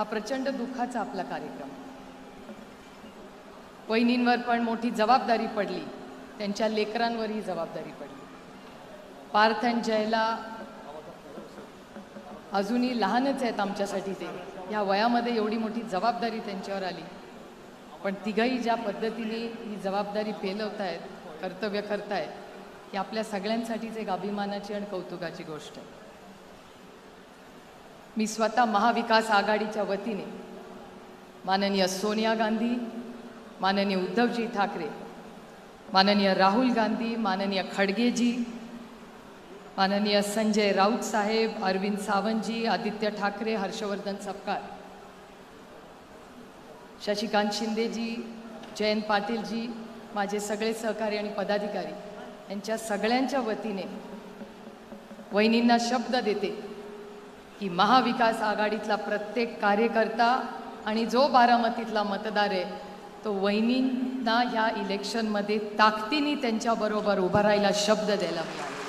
हा प्रचंड दुःखाचा आपला कार्यक्रम. वहिनींवर पण मोठी जबाबदारी पडली, त्यांच्या लेकरांवरही जबाबदारी पडली. पार्थ आणि जयला अजूनही लहानच आहेत आमच्यासाठी. ते या वयामध्ये एवढी मोठी जबाबदारी त्यांच्यावर आली, पण तिघही ज्या पद्धतीने ही जबाबदारी पेलवतायत, कर्तव्य करतायत, ही आपल्या सगळ्यांसाठीच एक अभिमानाची आणि कौतुकाची गोष्ट आहे. मी स्वतः महाविकास आघाडीच्या वतीने माननीय सोनिया गांधी, माननीय उद्धवजी ठाकरे, माननीय राहुल गांधी, माननीय खडगेजी, माननीय संजय राऊत साहेब, अरविंद सावंतजी, आदित्य ठाकरे, हर्षवर्धन सपकाळ, शशिकांत शिंदेजी, जयंत पाटीलजी, माझे सगळे सहकारी आणि पदाधिकारी यांच्या सगळ्यांच्या वतीने वहिनींना शब्द देते की महाविकास आघाडीतला प्रत्येक कार्यकर्ता आणि जो बारामतीतला मतदार आहे तो वहिनींना ह्या इलेक्शनमध्ये ताकदीने त्यांच्याबरोबर उभा राहायला शब्द द्यायला मिळाला.